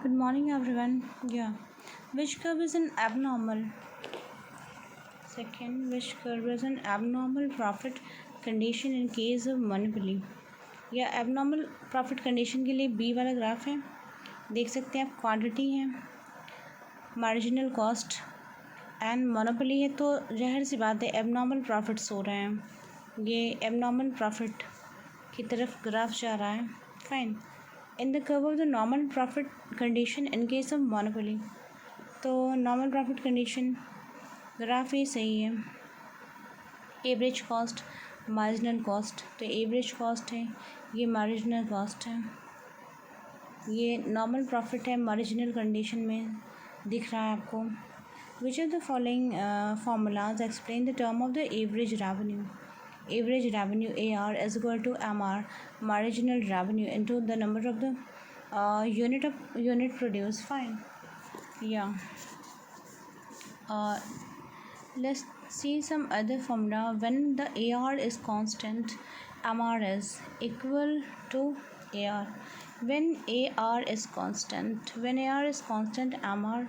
Good morning, everyone. Yeah. Which curve is an abnormal? Second, which curve is an abnormal profit condition in case of monopoly? या abnormal profit condition के लिए B वाला graph है, देख सकते हैं आप. क्वांटिटी है, मार्जिनल कॉस्ट एंड मोनोपोली है, तो ज़ाहिर सी बात है एबनॉर्मल प्रॉफिट्स हो रहे हैं. ये एबनॉर्मल प्रॉफिट की तरफ ग्राफ जा रहा है. Fine. In the curve of the normal profit condition in case of monopoly, तो नॉर्मल प्रॉफिट कंडीशन ग्राफ ये सही है. एवरेज कॉस्ट, मार्जिनल कॉस्ट, तो एवरेज कॉस्ट है, ये मार्जिनल कॉस्ट है, ये नॉर्मल प्रॉफिट है, मार्जिनल कंडीशन में दिख रहा है आपको. Which of the following formulas explain the term of the average revenue? Average revenue AR is equal to MR, marginal revenue, into the number of the unit produced. Fine. Yeah. Let's see some other formula. When the AR is constant, MR is equal to AR. When AR is constant, MR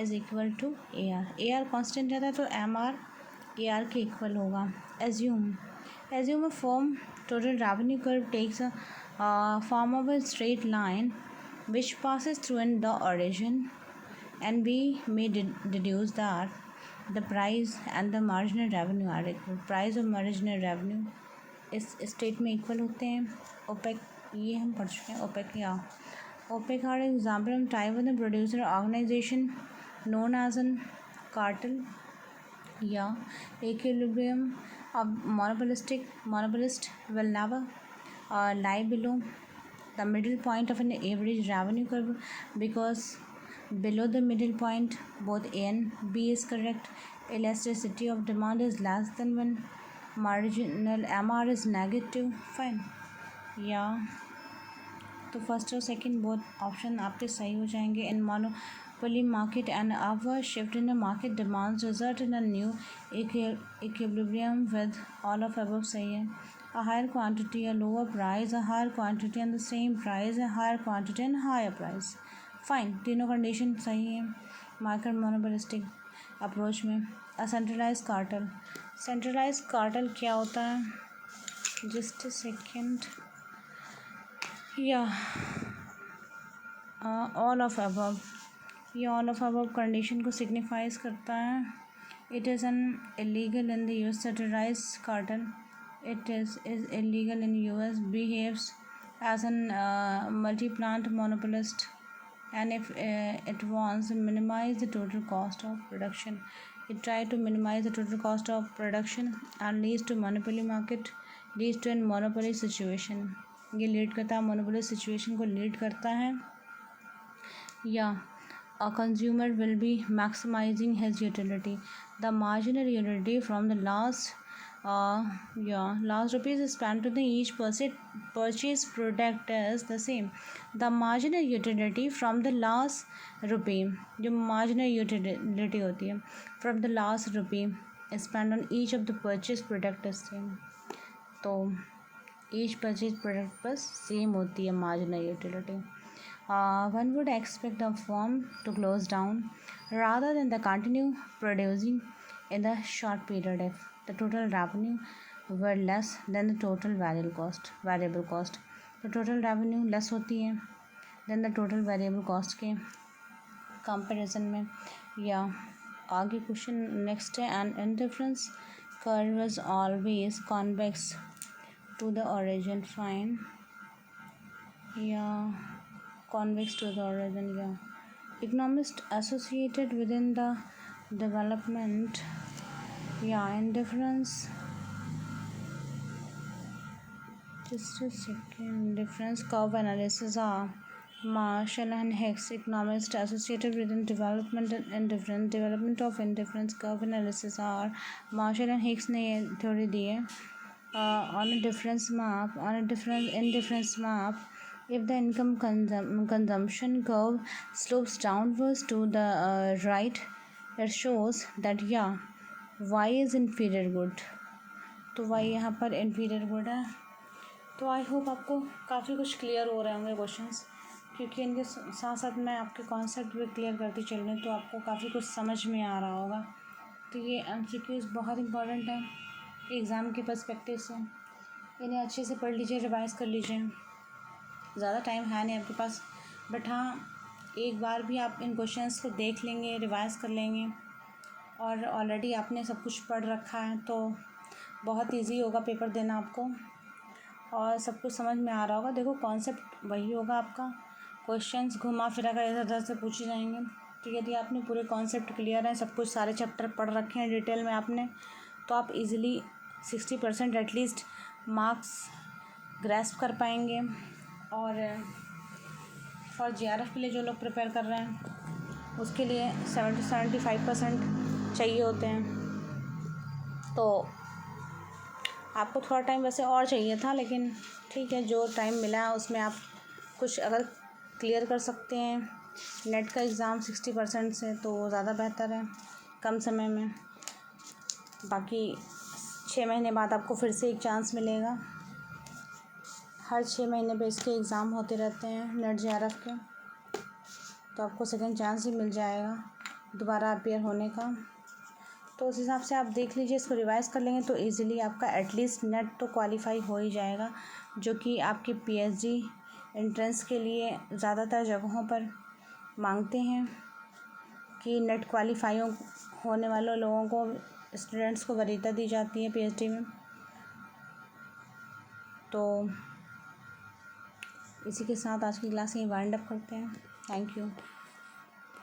is equal to AR. AR constant रहता है तो MR AR के equal होगा. Assume a firm total revenue curve takes a form of a straight line which passes through the origin, and we may deduce that the price and the marginal revenue are equal. Price और marginal revenue इस state में equal होते हैं. OPEC ये हम पढ़ चुके हैं. ओपेक या ओपेक आर एग्जाम्पल हम type of the producer organisation known as an cartel या equilibrium. A monopolist will never lie below the middle point of an average revenue curve, because below the middle point both A and B is correct. Elasticity of demand is less than when marginal MR is negative. Fine. Yeah. तो first और second both option आपके सही हो जाएंगे. इन monopoly market and our shift in the market demands result in a new equilibrium with all of above सही है. A higher quantity, a lower price, a higher quantity and the same price, a higher quantity and higher price. Fine. तीनों condition सही है market monopolistic approach में. A centralise cartel. Centralise cartel क्या होता है? Just a second. या all of above. ये all of above condition को सिग्निफाइज करता है. It is an illegal in the US. Centralise cartel it is illegal in US, behaves as an multi-plant monopolist, and if it wants to minimize the total cost of production, it try to minimize the total cost of production and leads to monopoly market, leads to a monopoly situation. ये lead करता है, monopoly situation को lead करता है. या a consumer will be maximizing his utility. The marginal utility from the last rupees spent to the each purchase product is the same. The marginal utility from the last rupee, जो marginal utility होती है, from the last rupee spent on each of the purchase product is same. तो each purchase product पर same होती है marginal utility. One would expect the firm to close down rather than the continue producing in the short period if the total revenue were less than the total variable cost. तो total revenue less होती है than the total variable cost के comparison में. या आगे question next है. And indifference curve is always convex to the origin. Fine. Yeah, convex to the origin. Yeah, economists associated within the development. Yeah, indifference. Just a second. Difference curve analysis are Marshall and Hicks. Economists associated within development and indifference. Development of indifference curve analysis are Marshall and Hicks ने ये theory दी है. On a difference map, indifference map, if the income consumption curve slopes downwards to the right, it shows that Y is inferior good. तो Y यहाँ पर inferior good है. तो I hope आपको काफ़ी कुछ क्लियर हो रहे होंगे क्वेश्चंस क्योंकि इनके साथ साथ मैं आपके कॉन्सेप्ट भी क्लियर करती चल रही हूँ, तो आपको काफ़ी कुछ समझ में आ रहा होगा। तो ये MCQs बहुत इंपॉर्टेंट है एग्ज़ाम के पर्सपेक्टिव से। इन्हें अच्छे से पढ़ लीजिए, रिवाइज़ कर लीजिए। ज़्यादा टाइम है नहीं आपके पास, बट हाँ, एक बार भी आप इन क्वेश्चंस को देख लेंगे, रिवाइज़ कर लेंगे और ऑलरेडी आपने सब कुछ पढ़ रखा है, तो बहुत इजी होगा पेपर देना आपको और सब कुछ समझ में आ रहा होगा। देखो कॉन्सेप्ट वही होगा आपका, क्वेश्चंस घुमा फिरा कर इधर उधर से पूछे जाएंगे। तो यदि आपने पूरे कॉन्सेप्ट क्लियर हैं, सब कुछ सारे चैप्टर पढ़ रखे हैं डिटेल में आपने, तो आप इजीली 60% एटलीस्ट मार्क्स ग्रैस्प कर पाएंगे। और फॉर JRF के लिए जो लोग प्रिपेयर कर रहे हैं उसके लिए 70-75% चाहिए होते हैं। तो आपको थोड़ा टाइम वैसे और चाहिए था, लेकिन ठीक है, जो टाइम मिला है उसमें आप कुछ अगर क्लियर कर सकते हैं नेट का एग्ज़ाम 60% से, तो ज़्यादा बेहतर है कम समय में। बाकी 6 महीने बाद आपको फिर से एक चांस मिलेगा। हर 6 महीने पे इसके एग्ज़ाम होते रहते हैं नेट JRF के, तो आपको सेकंड चांस ही मिल जाएगा दोबारा अपीयर होने का। तो उस हिसाब से आप देख लीजिए, इसको रिवाइज़ कर लेंगे तो इजीली आपका एटलीस्ट नेट तो क्वालिफाई हो ही जाएगा, जो कि आपकी PhD एंट्रेंस के लिए ज़्यादातर जगहों पर मांगते हैं कि नेट क्वालिफाई होने वाले लोगों को, स्टूडेंट्स को वरीयता दी जाती है PhD में। तो इसी के साथ आज की क्लास यहीं वाइंड अप करते हैं। Thank you.